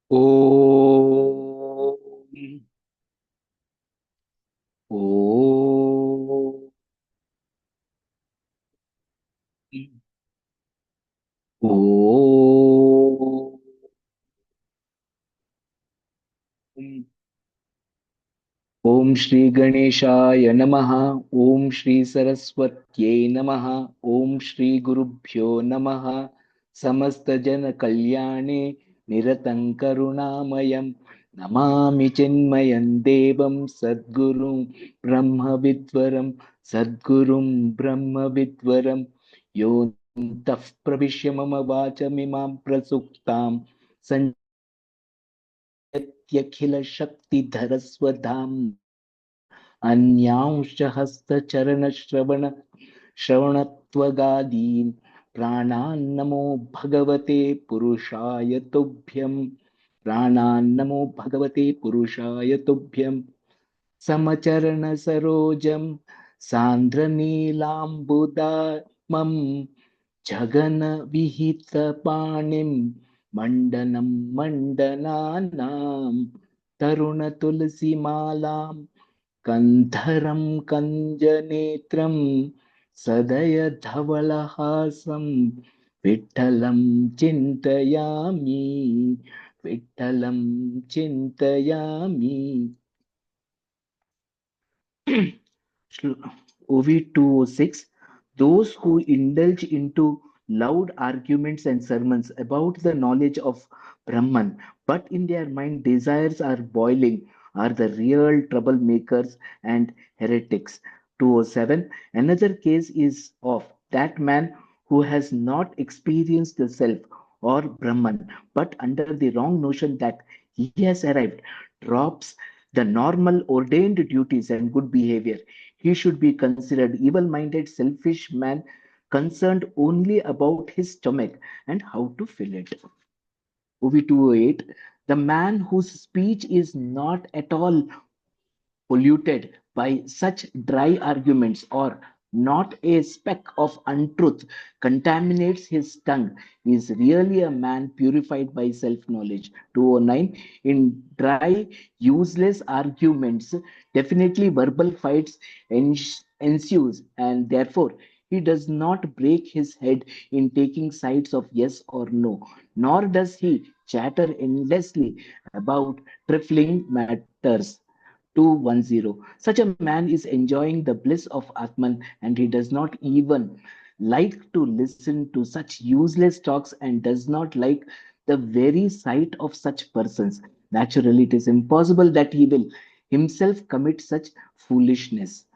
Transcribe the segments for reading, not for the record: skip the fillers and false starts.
Om. Om. Om. Om Shri Ganeshaya Namaha. Om Shri Saraswatye Namaha. Om Shri Gurubhyo Namaha. Samasta Jana Kalyane Niratan Karunamayam Namami Chinmayan Devam Sadgurum Brahma Vidvaram Sadgurum Brahma Vidvaram Yontaf Pravishyamama Mama Vachamimam Prasuktam Sanjayatyakila Shakti Dharaswadham अन्यांश हस्तचरण श्रवणत्वगादीन् प्राणान्नमो भगवते पुरुषाय तुभ्यं प्राणान्नमो भगवते पुरुषाय तुभ्यं समचरण सरोजं सान्द्रनीलाम्बुदामं जगन विहित पाणिं मण्डनं मण्डनानां तरुण तुलसीमालां कन्धरं कञ्जनेत्रं सदय धवलहासं विठ्ठलं चिन्तयामि विठ्ठलं चिन्तयामि OV 206. Those who indulge into loud arguments and sermons about the knowledge of Brahman, but in their mind desires are boiling, are the real troublemakers and heretics. 207. Another case is of that man who has not experienced the self or Brahman, but under the wrong notion that he has arrived, drops the normal ordained duties and good behavior. He should be considered evil-minded, selfish man concerned only about his stomach and how to fill it. OV208, the man whose speech is not at all polluted by such dry arguments or not a speck of untruth contaminates his tongue is really a man purified by self-knowledge. 209. In dry, useless arguments, definitely verbal fights ensues, and therefore he does not break his head in taking sides of yes or no, nor does he chatter endlessly about trifling matters. 210. Such a man is enjoying the bliss of Atman and he does not even like to listen to such useless talks and does not like the very sight of such persons. Naturally, it is impossible that he will himself commit such foolishness.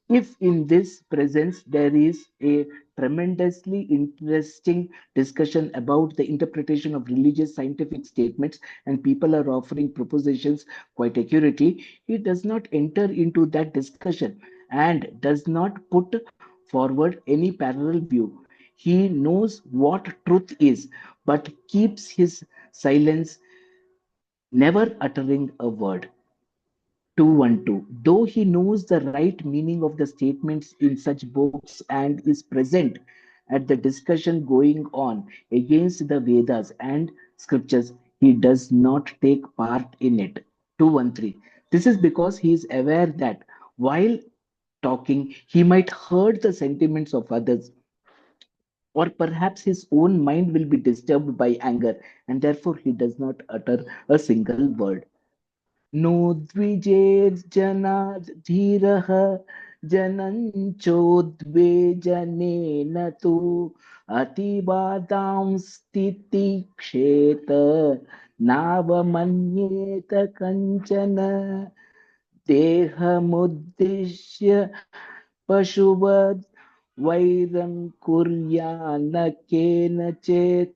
If in this presence there is a tremendously interesting discussion about the interpretation of religious scientific statements and people are offering propositions quite accurately, he does not enter into that discussion and does not put forward any parallel view. He knows what truth is but keeps his silence, never uttering a word. 212. Though he knows the right meaning of the statements in such books and is present at the discussion going on against the Vedas and scriptures, he does not take part in it. 213. This is because he is aware that while talking, he might hurt the sentiments of others, or perhaps his own mind will be disturbed by anger, and therefore he does not utter a single word. नोद्विजेर्जनाधीरः जनञ्चोद्वेजनेन तु अतिबाधां स्थितिक्षेत नावमन्येत कञ्चन देहमुद्दिश्य पशुवद् वैरं कुर्यान्न केनचित्.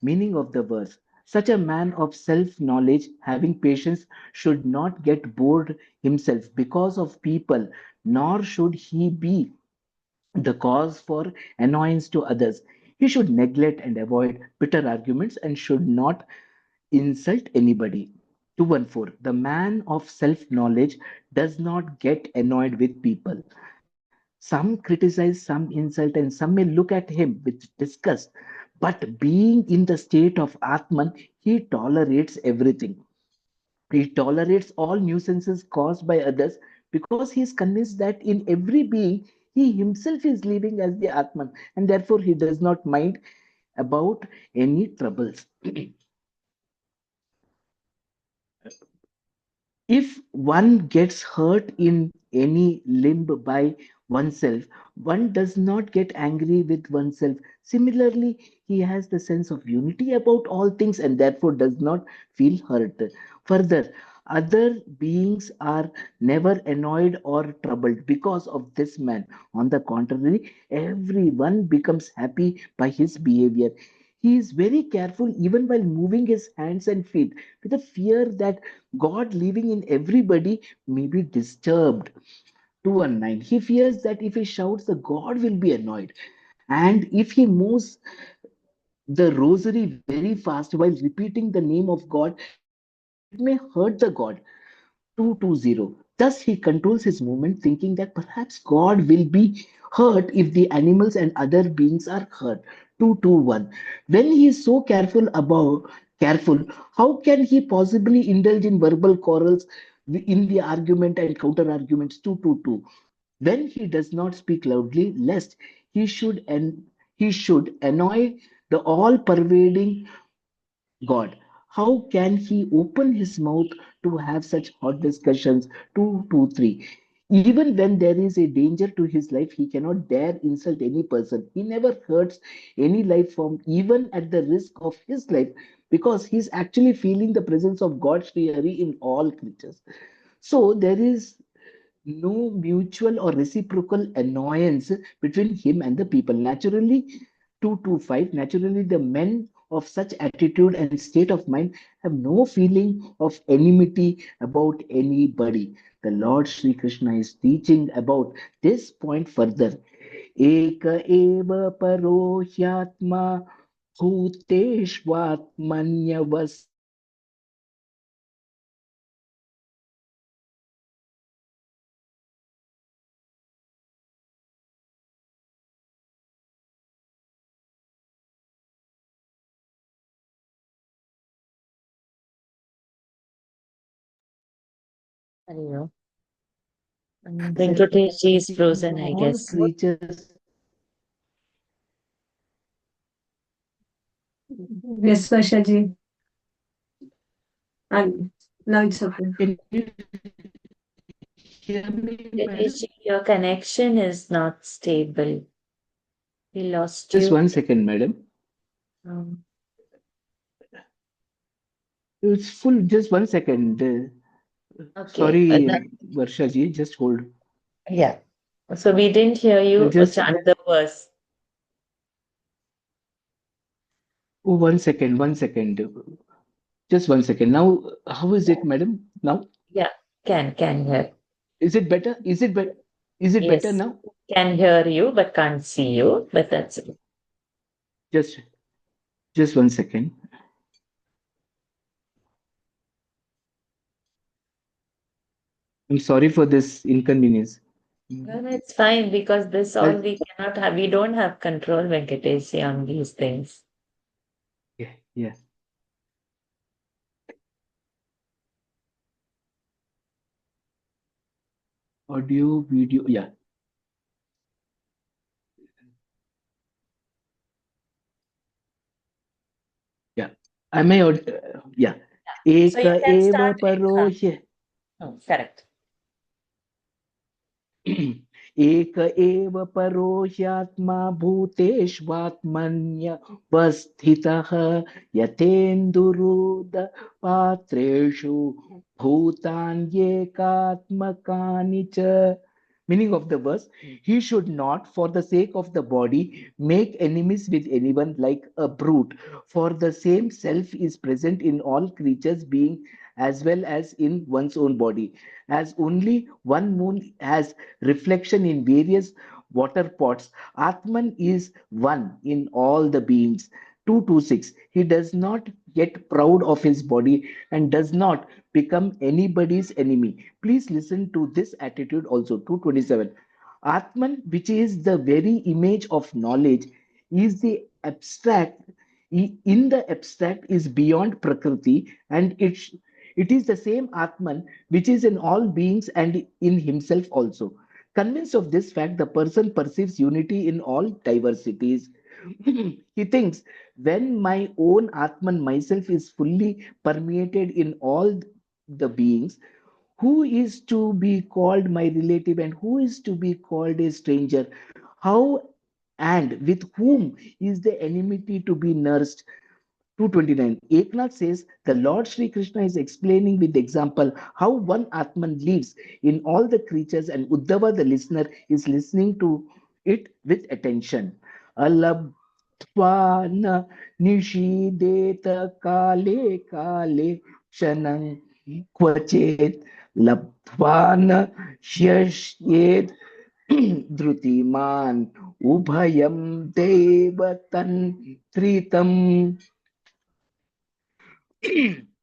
Meaning of the verse. Such a man of self knowledge, having patience, should not get bored himself because of people, nor should he be the cause for annoyance to others. He should neglect and avoid bitter arguments and should not insult anybody. 214. The man of self knowledge does not get annoyed with people. Some criticize, some insult, and some may look at him with disgust. But being in the state of Atman, he tolerates everything. He tolerates all nuisances caused by others because he is convinced that in every being he himself is living as the Atman, and therefore he does not mind about any troubles. If one gets hurt in any limb by oneself, one does not get angry with oneself. Similarly, he has the sense of unity about all things and therefore does not feel hurt. Further, other beings are never annoyed or troubled because of this man. On the contrary, everyone becomes happy by his behavior. He is very careful even while moving his hands and feet with a fear that God living in everybody may be disturbed. 219. He fears that if he shouts, the God will be annoyed. And if he moves the rosary very fast while repeating the name of God, it may hurt the God. 220. Thus, he controls his movement, thinking that perhaps God will be hurt if the animals and other beings are hurt. 221. When he is so careful, how can he possibly indulge in verbal quarrels in the argument and counter arguments? 222. When he does not speak loudly, lest he should and he should annoy the all-pervading God. How can he open his mouth to have such hot discussions? 223. Even when there is a danger to his life, he cannot dare insult any person. He never hurts any life form, even at the risk of his life, because he's actually feeling the presence of God Sri Hari in all creatures. So there is no mutual or reciprocal annoyance between him and the people. Naturally, 225, naturally, the men of such attitude and state of mind have no feeling of enmity about anybody. The Lord Sri Krishna is teaching about this point further. Eka eva paro hyatma bhuteshvatmanyavastitah Hello. present Venkatesh is in frozen, I all guess. creatures. Yes, Varshaji. And now it's okay. Can you hear me, madam? Venkatesh, your connection is not stable. We lost Just you. one second, madam. Um, It's full. Just one second. okay. Sorry, Varsha ji. Just hold. Yeah. So we didn't hear you Just chant the verse. oh, 1 second. 1 second. Just 1 second. Now, how is Yeah. it, madam? Now, Yeah. Can hear. is it better? Is it better? Is it better Yes. now? Can hear you, but can't see you. But that's it. Just, just 1 second. I'm sorry for this inconvenience. Well, it's fine because this all That, we cannot have. We don't have control, Venkatesh, on these things. yeah, yeah. Audio, video. Yeah, yeah. Am I? Yeah. So Ek you can eva start. paro Correct. एक एव परो ह्यात्मा भूतेष्वात्मन्यवस्थितः यथेन्दुरुदपात्रेषु भूतान्येकात्मकानि च. Meaning of the verse, he should not, for the sake of the body, make enemies with anyone like a brute. For the same self is present in all creatures, being as well as in one's own body. As only one moon has reflection in various water pots, Atman is one in all the beings. 226. He does not get proud of his body and does not become anybody's enemy. Please listen to this attitude also. 227. Atman, which is the very image of knowledge, is the abstract. in the abstract is beyond Prakriti, and it is the same Atman which is in all beings and in himself also. Convinced of this fact, the person perceives unity in all diversities. He thinks, when my own Atman myself is fully permeated in all the beings, who is to be called my relative and who is to be called a stranger? How and with whom is the enmity to be nursed? 229. Eknath says the Lord Sri Krishna is explaining with example how one Atman lives in all the creatures, and Uddhava, the listener, is listening to it with attention. Alabdva nishideta kale kale shanang क्वचेत् लब्ध्वा न श्यस्येत् धृतिमान् उभयं देवतन्त्रितम्.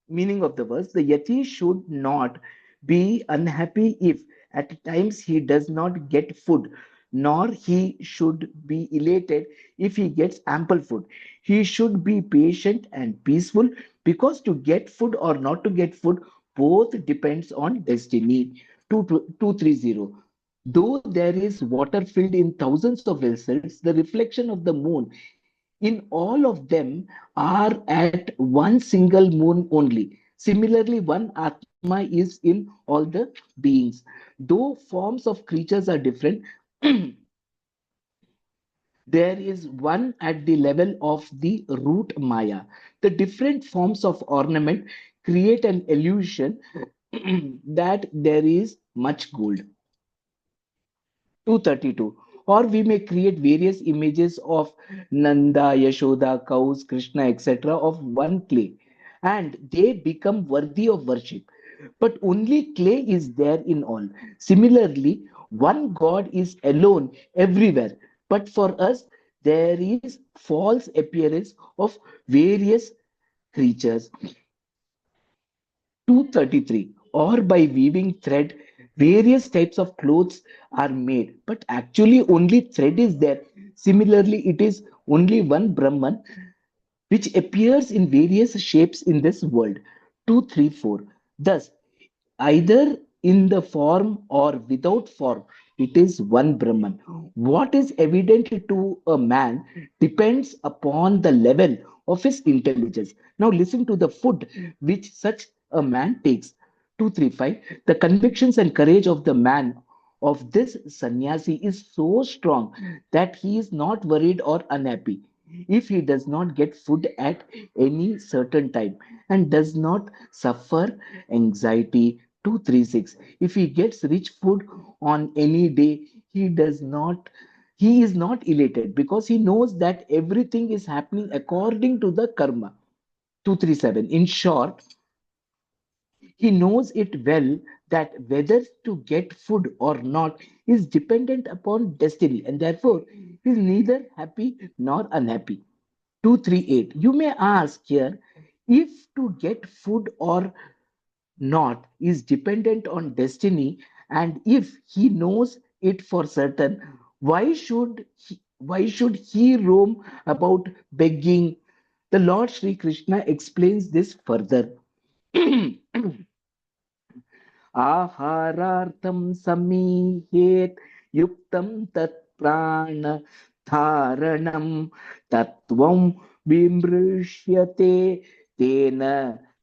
Meaning of the verse, the yati should not be unhappy if at times he does not get food, nor he should be elated if he gets ample food. He should be patient and peaceful, because to get food or not to get food both depends on destiny. 230. Though there is water filled in thousands of vessels, the reflection of the moon in all of them are at one single moon only. Similarly, one Atma is in all the beings. Though forms of creatures are different, there is one at the level of the root Maya. The different forms of ornament create an illusion that there is much gold. 232. Or we may create various images of Nanda, Yashoda, cows, Krishna, etc. of one clay, and they become worthy of worship. But only clay is there in all. Similarly, one God is alone everywhere. But for us, there is false appearance of various creatures. 233. Or by weaving thread, various types of clothes are made, but actually only thread is there. Similarly, it is only one Brahman which appears in various shapes in this world. 234. Thus, either in the form or without form, it is one Brahman. What is evident to a man depends upon the level of his intelligence. Now, listen to the food which such a man takes. 235. The convictions and courage of the man of this sannyasi is so strong that he is not worried or unhappy if he does not get food at any certain time, and does not suffer anxiety. 236. If he gets rich food on any day, he is not elated, because he knows that everything is happening according to the karma. 237. In short, he knows it well that whether to get food or not is dependent upon destiny, and therefore he is neither happy nor unhappy. 238. You may ask here, if to get food or not is dependent on destiny, and if he knows it for certain, why should he roam about begging? The Lord Sri Krishna explains this further. आहारार्थं समीहेत् युक्तं तत् प्राणधारणं तत्त्वं विमृश्यते तेन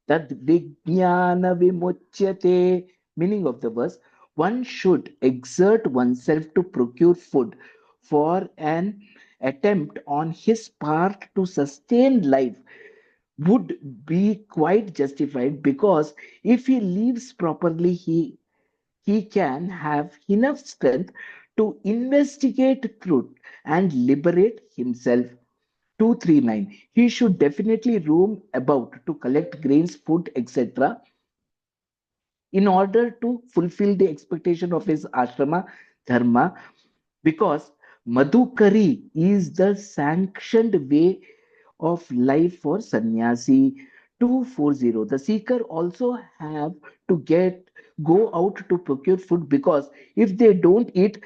तद्विज्ञानविमुच्यते. Meaning of the verse, one should exert oneself to procure food for an attempt on his part to sustain life would be quite justified, because if he lives properly, he can have enough strength to investigate truth and liberate himself. 239. He should definitely roam about to collect grains, food, etc., in order to fulfill the expectation of his ashrama dharma, because madhukari is the sanctioned way of life for sannyasi. 240. The seeker also have to go out to procure food, because if they don't eat,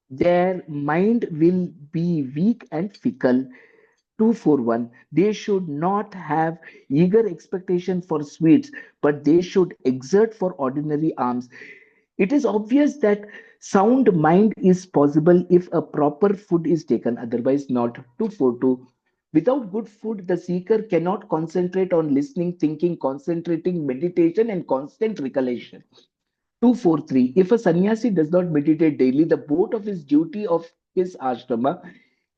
their mind will be weak and fickle. 241. They should not have eager expectation for sweets, but they should exert for ordinary alms. It is obvious that sound mind is possible if a proper food is taken, otherwise not. 242. Without good food, the seeker cannot concentrate on listening, thinking, concentrating, meditation, and constant recollection. 243. If a sannyasi does not meditate daily, the boat of his duty of his ashrama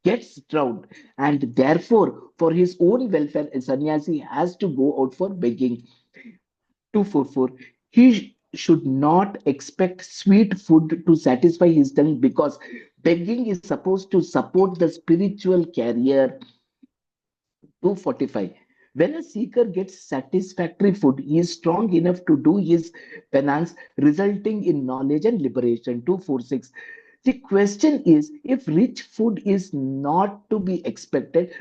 gets drowned, and therefore, for his own welfare, a sannyasi has to go out for begging. 244. He should not expect sweet food to satisfy his tongue because begging is supposed to support the spiritual carrier. 245. When a seeker gets satisfactory food, he is strong enough to do his penance, resulting in knowledge and liberation. 246. The question is, if rich food is not to be expected,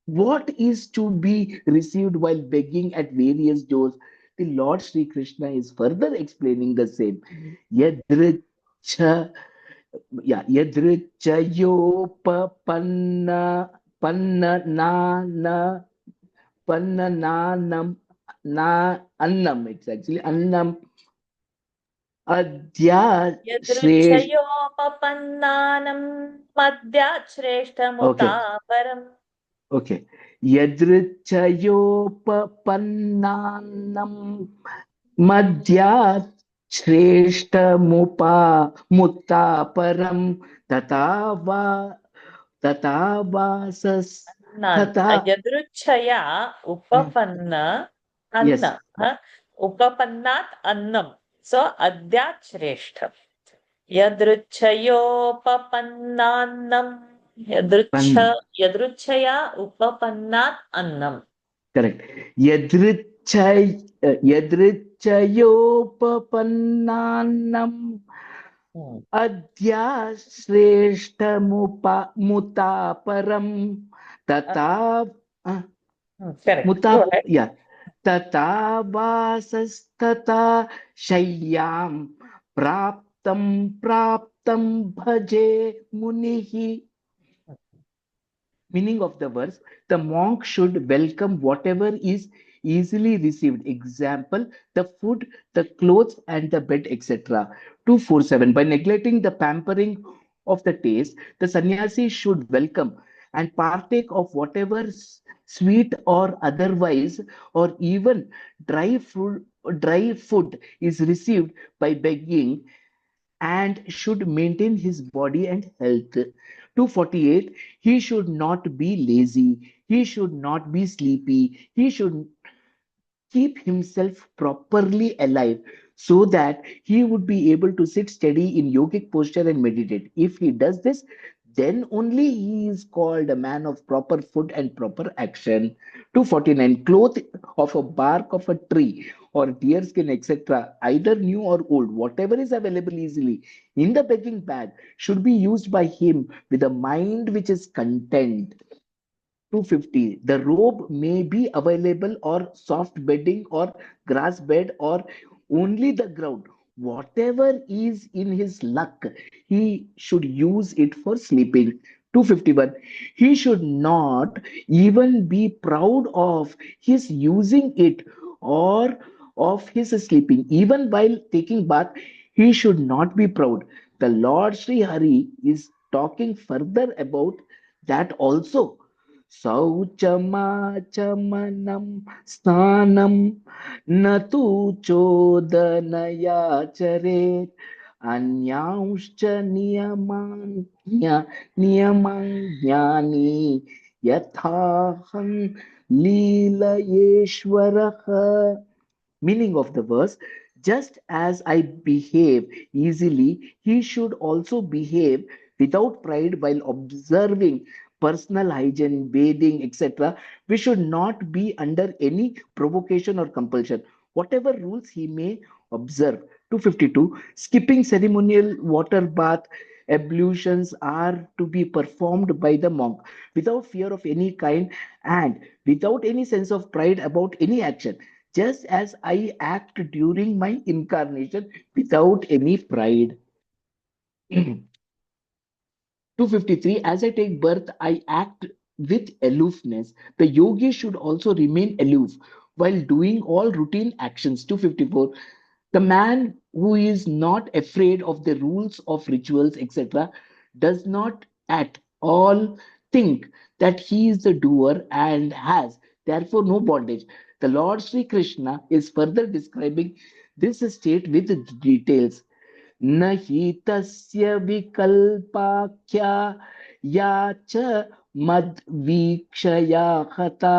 what is to be received while begging at various doors? The Lord Sri Krishna is further explaining the same. Yadricha, yeah, yadrichayopapanna panna na Pannananam na annam. It's actually annam adya shresh. यदृच्छयोपपन्नानं मद्यात् Okay, श्रेष्ठमुतापरम्. okay. Yadrichayopapannanam madhyat shreshtamupa muttaparam tatava tatavasas tata. यदृच्छया उपपन्न अन्न, Yes, उपपन्नात् अन्नं, सो अद्यात् श्रेष्ठम्. यदृच्छयोपपन्नान्नं, यदृच्छ pan. यदृच्छया उपपन्नात् अन्नं. Correct. Yadrichay, yadrichayopapannanam Hmm. adya shreshtamupa mutaparam Uh, tata Correct. Go muta ahead. yeah tata vasastata shayyam praptam bhaje munihi. Meaning of the verse: the monk should welcome whatever is easily received. Example: the food, the clothes, and the bed, etc. 247. By neglecting the pampering of the taste, the sannyasi should welcome and partake of whatever sweet or otherwise, or even dry food is received by begging, and should maintain his body and health. 248. He should not be lazy. He should not be sleepy. He should keep himself properly alive so that he would be able to sit steady in yogic posture and meditate. If he does this, then only he is called a man of proper food and proper action. 249. Cloth of a bark of a tree or deer skin, etc., either new or old, whatever is available easily in the begging bag, should be used by him with a mind which is content. 250. The robe may be available or soft bedding or grass bed or only the ground. Whatever is in his luck, he should use it for sleeping. 251. He should not even be proud of his using it or of his sleeping. Even while taking bath, he should not be proud. The Lord Sri Hari is talking further about that also. शौचमाचमनं स्नानं न तु चोदनयाचरेत् अन्यांश्च नियमान् ज्ञानी यथाहं लीलयेश्वरः. Meaning of the verse: just as I behave easily, he should also behave without pride while observing personal hygiene, bathing, etc. We should not be under any provocation or compulsion. Whatever rules he may observe. 252. Skipping ceremonial water bath ablutions are to be performed by the monk without fear of any kind and without any sense of pride about any action, just as I act during my incarnation without any pride. 253. As I take birth, I act with aloofness, the yogi should also remain aloof while doing all routine actions. 254. The man who is not afraid of the rules of rituals, etc., does not at all think that he is the doer and has therefore no bondage. The Lord Sri Krishna is further describing this state with details. न हि तस्य विकल्पाख्या या च मद्वीक्षया हता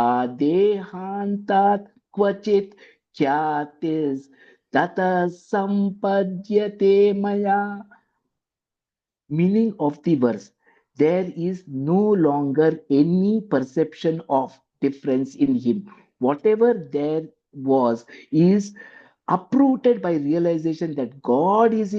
आदेहान्तात् क्वचित् ख्यातिस्ततः सम्पद्यते मया. Meaning of the verse: there is no longer any perception of difference in him. Whatever there was is uprooted by realization that God is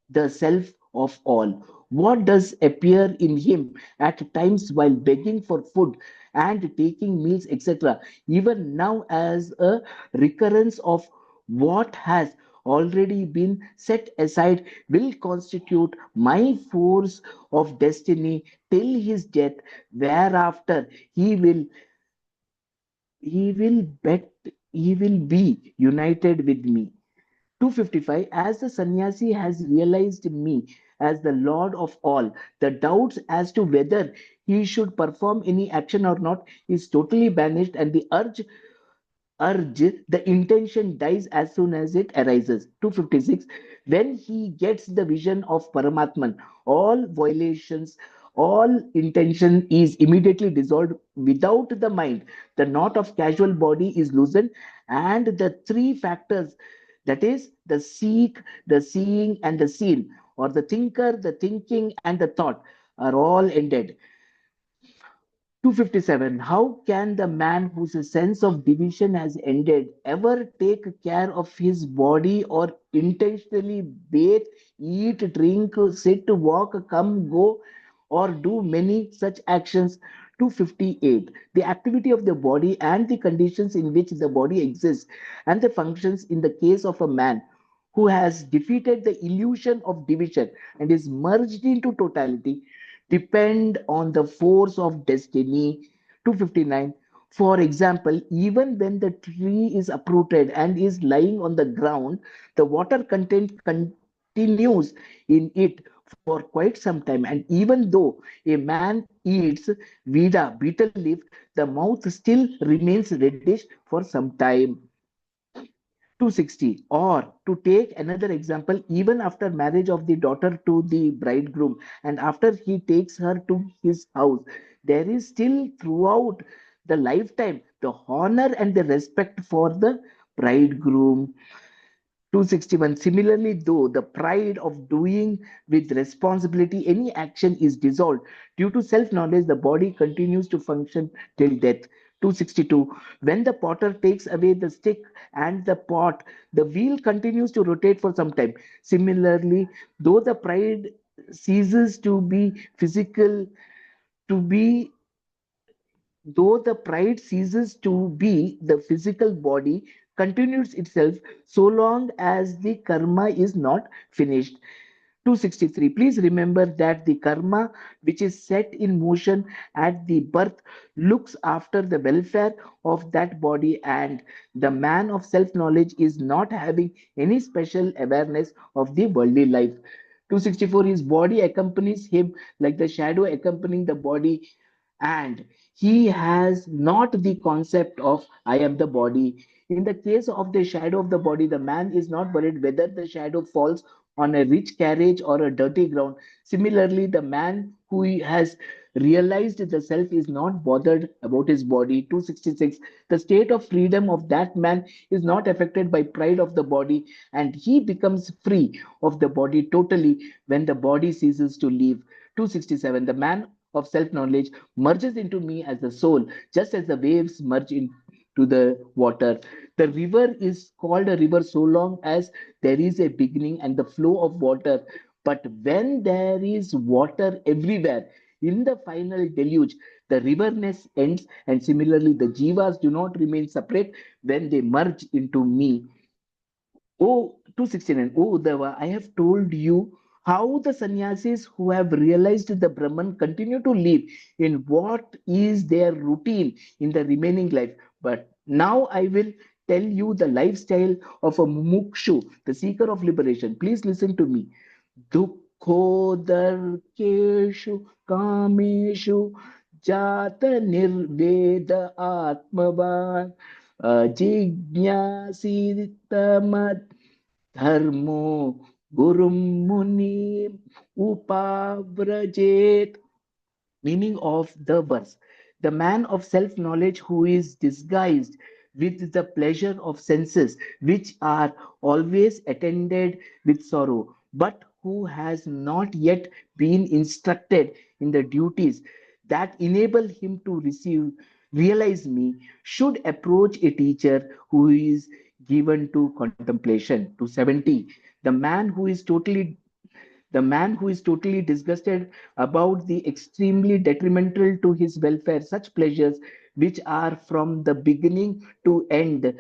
the self of all. What does appear in him at times while begging for food and taking meals, etc., even now as a recurrence of what has already been set aside, will constitute my force of destiny till his death, whereafter he will bet he will be united with me. 255. As the sannyasi has realized me as the Lord of all, the doubts as to whether he should perform any action or not is totally banished, and the urge, the intention dies as soon as it arises. 256. When he gets the vision of Paramatman, all violations, all intention is immediately dissolved without the mind. The knot of casual body is loosened, and the three factors, that is, the seek, the seeing, and the seen, or the thinker, the thinking, and the thought, are all ended. 257. How can the man whose sense of division has ended ever take care of his body or intentionally bathe, eat, drink, sit, walk, come, go, or do many such actions? 258. The activity of the body and the conditions in which the body exists and the functions in the case of a man who has defeated the illusion of division and is merged into totality depend on the force of destiny. 259. For example, even when the tree is uprooted and is lying on the ground, the water content continues in it for quite some time. And even though a man eats vida, betel leaf, the mouth still remains reddish for some time. 260. Or to take another example, even after marriage of the daughter to the bridegroom and after he takes her to his house, there is still throughout the lifetime the honor and the respect for the bridegroom. 261. Similarly, though the pride of doing with responsibility any action is dissolved due to self knowledge, the body continues to function till death. 262. When the potter takes away the stick and the pot, the wheel continues to rotate for some time. Similarly, though the pride ceases to be physical, to be though the pride ceases to be the physical body continues itself so long as the karma is not finished. 263. Please remember that the karma which is set in motion at the birth looks after the welfare of that body, and the man of self knowledge is not having any special awareness of the worldly life. 264. His body accompanies him like the shadow accompanying the body, and he has not the concept of I am the body. In the case of the shadow of the body, the man is not worried whether the shadow falls on a rich carriage or a dirty ground. Similarly, the man who has realized the self is not bothered about his body. 266. The state of freedom of that man is not affected by pride of the body, and he becomes free of the body totally when the body ceases to live. 267. The man of self knowledge merges into me as the soul, just as the waves merge into the water. The river is called a river so long as there is a beginning and the flow of water. But when there is water everywhere, in the final deluge, the riverness ends, and similarly, the jivas do not remain separate when they merge into me. Oh, 269. Oh, Uddhava, I have told you How the sannyasis who have realized the Brahman continue to live in what is their routine in the remaining life. But now I will tell you the lifestyle of a mumukshu, the seeker of liberation. Please listen to me. दुःखोदर्केषु कामेषु जात निर्वेद आत्मवान् अजिज्ञासितमद्धर्मो गुरुं मुनिम् उपाव्रजेत. Meaning of the verse: the man of self knowledge who is disguised with the pleasure of senses, which are always attended with sorrow, but who has not yet been instructed in the duties that enable him to realize me, should approach a teacher who is given to contemplation. To 70, the man who is totally disgusted about the extremely detrimental to his welfare such pleasures which are from the beginning to end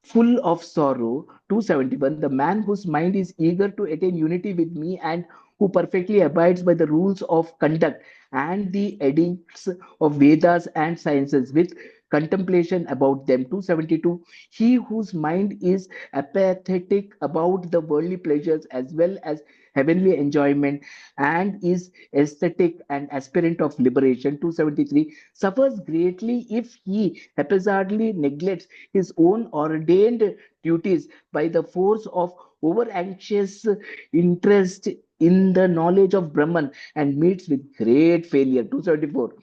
full of sorrow. 271, the man whose mind is eager to attain unity with me and who perfectly abides by the rules of conduct and the edicts of Vedas and sciences with contemplation about them. 272, he whose mind is apathetic about the worldly pleasures as well as heavenly enjoyment and is aesthetic and aspirant of liberation. 273, suffers greatly if he haphazardly neglects his own ordained duties by the force of over anxious interest in the knowledge of Brahman and meets with great failure. 274,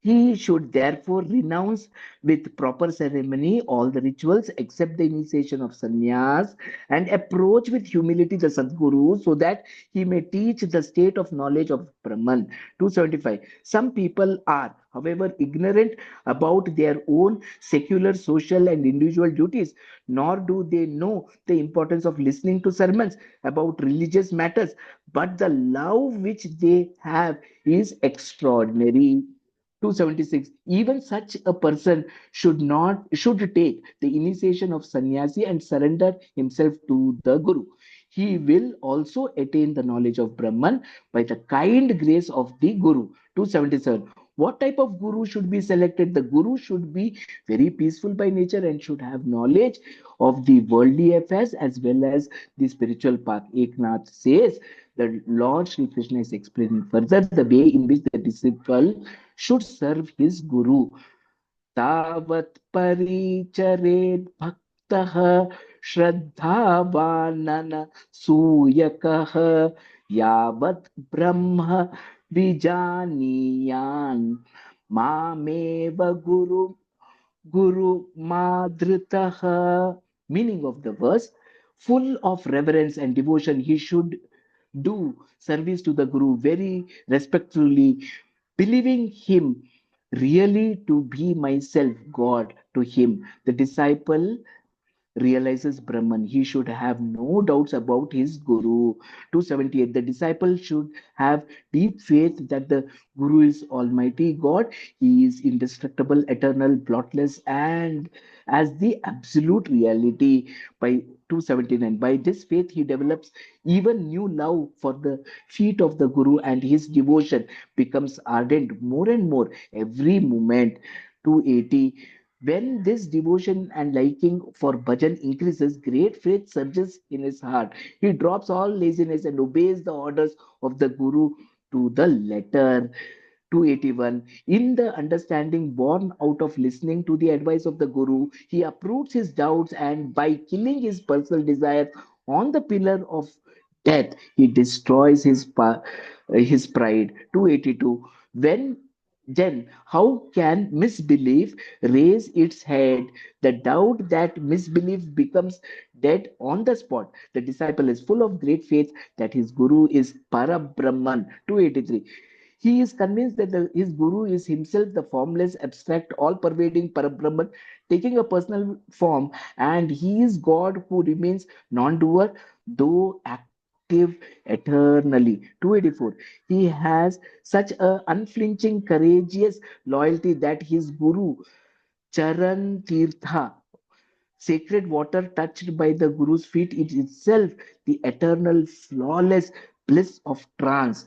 he should therefore renounce with proper ceremony all the rituals except the initiation of sannyas and approach with humility the Sadguru so that he may teach the state of knowledge of Brahman. 275. Some people are, however, ignorant about their own secular, social, and individual duties, nor do they know the importance of listening to sermons about religious matters, but the love which they have is extraordinary. 276, even such a person should take the initiation of sannyasi and surrender himself to the Guru. He will also attain the knowledge of Brahman by the kind grace of the Guru. 277, what type of Guru should be selected? The Guru should be very peaceful by nature and should have knowledge of the worldly affairs as well as the spiritual path. Eknath says the Lord Sri Krishna is explaining further the way in which the disciple should serve his Guru. तावत् परिचरेत् भक्तः श्रद्धावानन सूयकः यावत् ब्रह्म विजानीयान् मामेव Guru Madhritaha. Meaning of the verse: full of reverence and devotion, he should do service to the Guru very respectfully, believing him really to be myself, God to him. The disciple realizes Brahman, he should have no doubts about his Guru. 278. The disciple should have deep faith that the Guru is Almighty God. He is indestructible, eternal, blotless, and as the absolute reality. By 279, by this faith, he develops even new love for the feet of the Guru, and his devotion becomes ardent more and more every moment. 280, when this devotion and liking for bhajan increases, great faith surges in his heart. He drops all laziness and obeys the orders of the Guru to the letter. 281. In the understanding born out of listening to the advice of the Guru, he uproots his doubts and by killing his personal desires on the pillar of death, he destroys his pride. 282. When then, how can misbelief raise its head? The doubt that misbelief becomes dead on the spot. The disciple is full of great faith that his Guru is Parabrahman. 283. He is convinced that his Guru is himself the formless, abstract, all pervading Parabrahman, taking a personal form, and he is God who remains non doer, though active eternally. 284. He has such a unflinching, courageous loyalty that his Guru, Charan Tirtha, Sacred water touched by the Guru's feet is itself the eternal, flawless bliss of trance.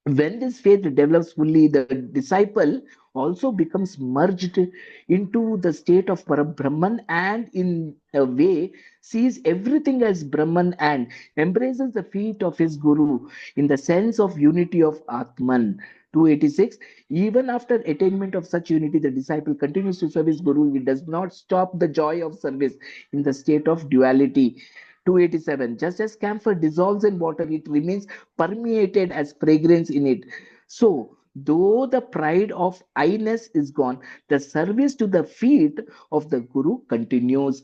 When this faith develops fully, the disciple also becomes merged into the state of Brahman and, in a way, sees everything as Brahman and embraces the feet of his Guru in the sense of unity of Atman. 286. Even after attainment of such unity, the disciple continues to serve his Guru. He does not stop the joy of service in the state of duality. 287. Just as camphor dissolves in water, it remains permeated as fragrance in it. So, though the pride of I-ness is gone, the service to the feet of the Guru continues.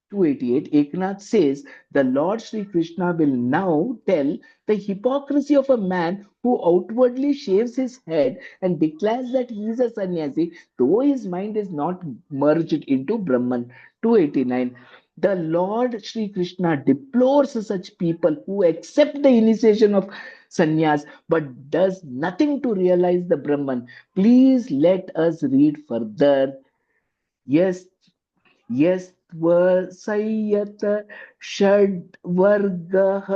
288, Eknath says, the Lord Sri Krishna will now tell the hypocrisy of a man who outwardly shaves his head and declares that he is a sannyasi, though his mind is not merged into Brahman. 289, the Lord Sri Krishna deplores such people who accept the initiation of sannyas but does nothing to realize the Brahman. Please let us read further. Yes, यस्त्वसंयत षड्वर्गः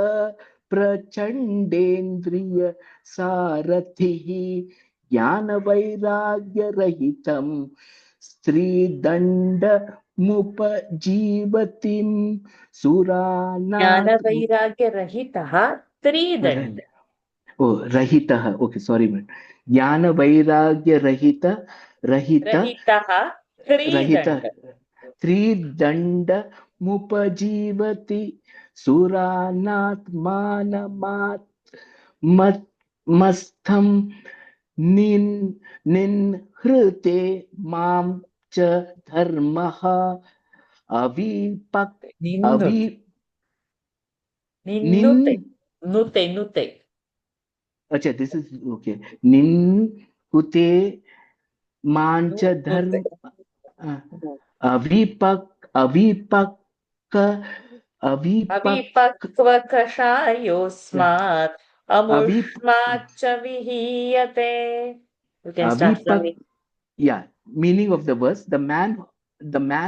प्रचण्डेन्द्रिय सारथिः ज्ञानवैराग्यरहितं स्त्रीदण्डमुपजीवतीं सुरानात् ज्ञानवैराग्यरहितः त्रिदण्ड रहितः ओके सॉरी मैम ज्ञानवैराग्यरहित रहित रहितः रहित त्रिदण्ड त्रिदण्डमुपजीवति सुरानात्मानमात् मत्स्थं निन् निह्रते मां च धर्मः अविपक् अवि निन्नुते निन् निन्नुते नुते अच्छा दिस इज ओके निन् हुते मांच नुते धर्म अविपक् अविपक् yeah, अविपक्वकषायोऽस्मात् avip अमुष्माच्च विहीयते. You can start from avipak the yeah, meaning of the verse, the man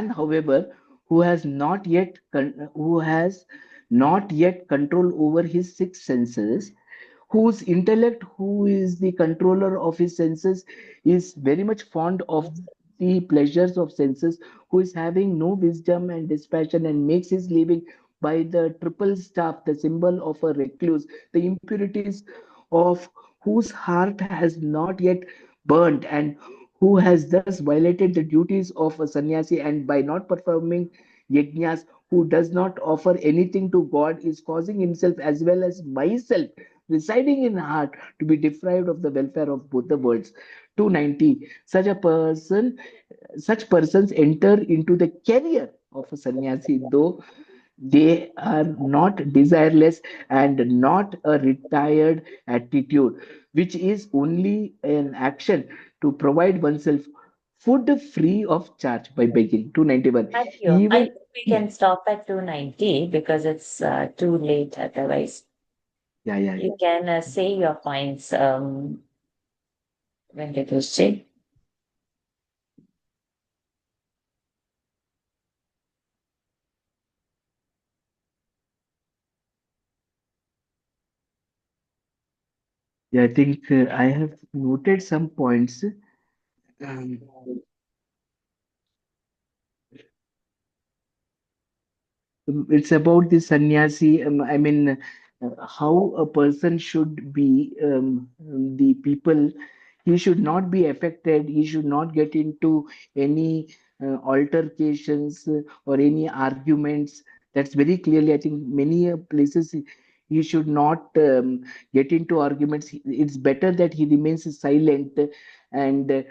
however who has not yet control over his six senses, whose intellect, who is the controller of his senses, is very much fond of the pleasures of senses, who is having no wisdom and dispassion and makes his living by the triple staff, the symbol of a recluse, the impurities of whose heart has not yet burnt, and who has thus violated the duties of a sannyasi, and by not performing yajnas, who does not offer anything to God, is causing himself as well as myself residing in heart to be deprived of the welfare of both the worlds. 290. Such persons enter into the career of a sannyasi, though they are not desireless and not a retired attitude, which is only an action to provide oneself food free of charge by begging. 291. thank you. I Even think we yeah, can stop at 290 because it's too late otherwise. yeah, yeah, yeah. You can say your points, when did you say? Yeah, I think I have noted some points. Um, it's about the sannyasi. I mean, how a person should be, the people. He should not be affected. He should not get into any altercations or any arguments. That's very clearly, I think, many places he should not get into arguments. It's better that he remains silent and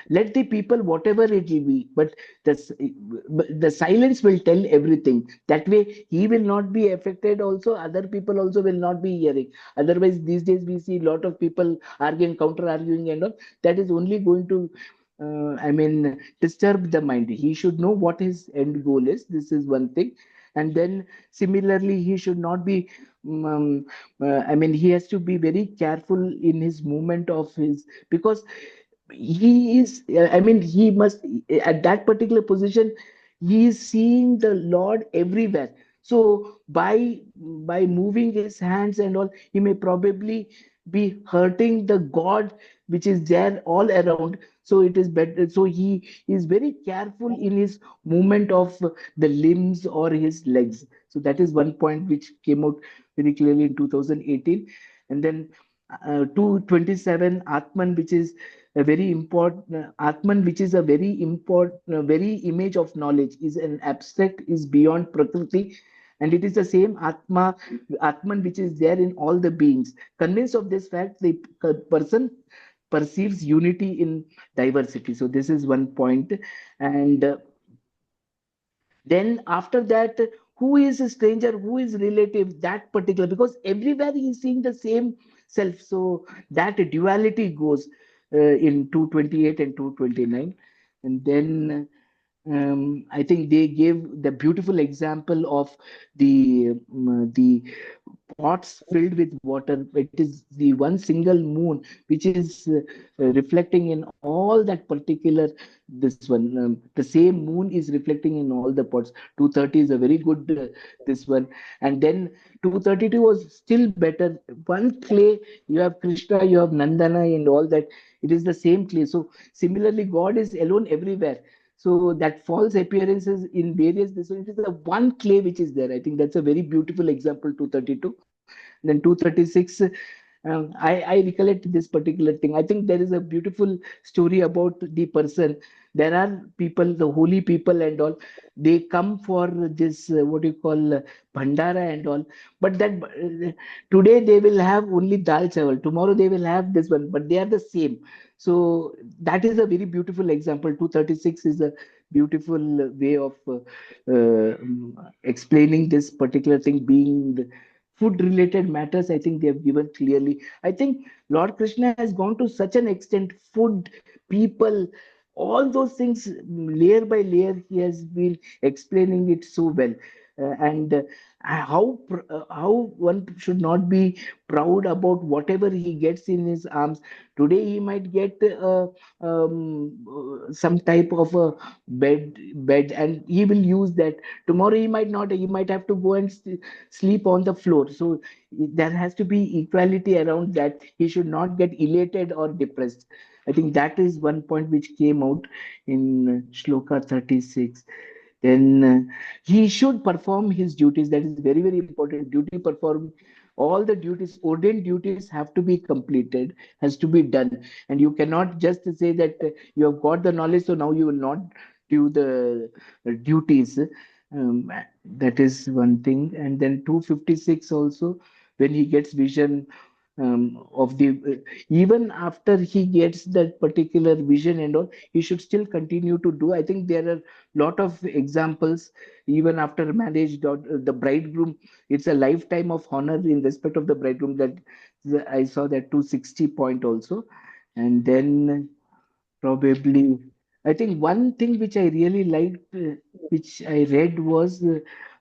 let the people, whatever it will be, but the silence will tell everything. That way he will not be affected, also other people also will not be hearing. Otherwise, these days we see a lot of people arguing, counter arguing and all. That is only going to disturb the mind. He should know what his end goal is. This is one thing. And then similarly, he should not be he has to be very careful in his movement of his, because he is, I mean, he must, at that particular position, he is seeing the Lord everywhere. So by moving his hands and all, he may probably be hurting the God which is there all around. So it is better. So he is very careful in his movement of the limbs or his legs. So that is one point which came out very clearly in 2018. And then 227 Atman, which is a very important Atman, which is a very important, very image of knowledge, is an abstract, is beyond Prakriti, and it is the same Atman which is there in all the beings. Convinced of this fact, the person perceives unity in diversity. So this is one point, and then after that, who is a stranger, who is relative, that particular, because everywhere he is seeing the same self. So that duality goes in 228 and 229. And then I think they gave the beautiful example of the pots filled with water. It is the one single moon which is reflecting in all that particular this one. The same moon is reflecting in all the pots. 230 is a very good this one, and then 232 was still better. One clay, you have Krishna, you have Nandana, and all that. It is the same clay. So similarly, God is alone everywhere. So that false appearances in various this one, it is the one clay which is there. I think that's a very beautiful example. 232. Then 236, I recollect this particular thing. I think there is a beautiful story about the person. There are people, the holy people and all, they come for this, what you call, bhandara and all. But that today they will have only dal chawal, tomorrow they will have this one, but they are the same. So that is a very beautiful example. 236 is a beautiful way of explaining this particular thing, being the food related matters. I think they have given clearly. I think Lord Krishna has gone to such an extent, food, people, all those things, layer by layer, he has been explaining it so well. And how one should not be proud about whatever he gets in his arms. Today he might get some type of a bed, and he will use that. Tomorrow he might not, he might have to go and sleep on the floor. So there has to be equality around that. He should not get elated or depressed. I think that is one point which came out in Shloka 36. Then he should perform his duties. That is very, very important. Duty perform, all the duties, ordained duties have to be completed, has to be done. And you cannot just say that you have got the knowledge, so now you will not do the duties. Um, that is one thing. And then 256 also, when he gets vision of the even after he gets that particular vision and all, he should still continue to do. I think there are lot of examples. Even after marriage, the bridegroom, it's a lifetime of honor in respect of the bridegroom. That I saw that 260 point also. And then probably, I think one thing which I really liked, which I read, was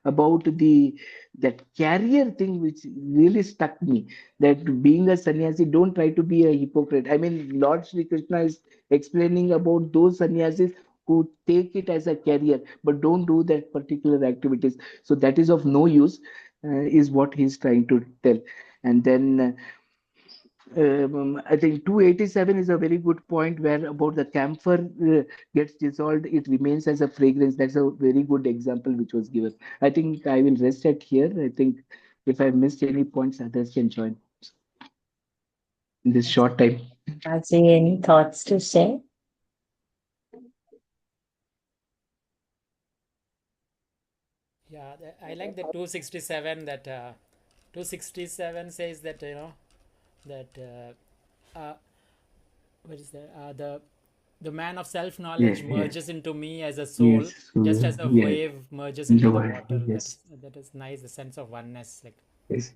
about the that carrier thing, which really stuck me. That being a sannyasi, don't try to be a hypocrite. I mean, Lord Shri Krishna is explaining about those sannyasis who take it as a carrier, but don't do that particular activities. So that is of no use, is what he's trying to tell. And then I think 287 is a very good point, where about the camphor gets dissolved, it remains as a fragrance. That's a very good example which was given. I think I will rest at here. I think if I missed any points, others can join in this short time. Aji, any thoughts to share? Yeah, I like the 267, that 267 says that, that what is that? The man of self Yes, knowledge yes, merges into me as a soul, yes. So, just as a yes, wave merges in into the the world, water. That yes, is that is nice. The sense of oneness, like. yes.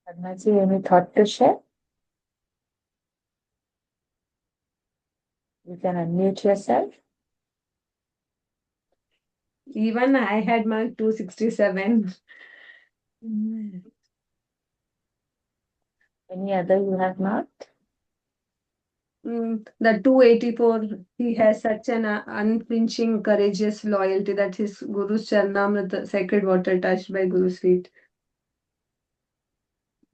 Padmaji, any thought to share? You can unmute yourself. Even I had marked 267. Any other you have marked? The 284, he has such an unflinching, courageous loyalty that his Guru's Charnamrita, sacred water touched by Guru's feet.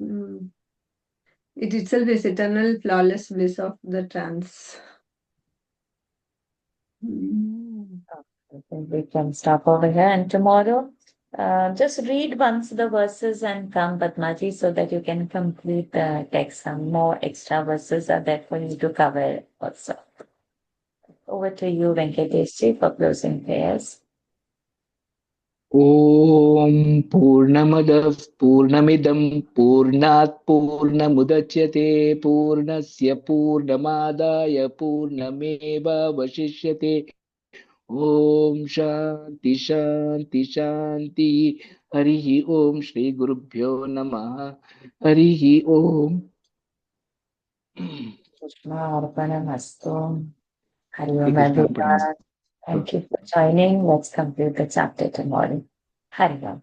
It itself is eternal, flawless bliss of the trance. I think we can stop over here. And tomorrow, just read once the verses and come, Padmaji, so that you can complete the text. Some more extra verses are there for you to cover also. Over to you, Venkateshji, for closing prayers. ॐ पूर्णमदः पूर्णमिदं पूर्णात् पूर्णमुदच्यते पूर्णस्य पूर्णमादाय पूर्णमेवावशिष्यते ॐ शान्ति शान्ति शान्ति हरिः ॐ श्रीगुरुभ्यो नमः हरिः ॐ Arpanamastu. Hari Hare Om, Krishna Arpanam. everyone. Thank you for joining. Let's complete the chapter tomorrow. Hari Om.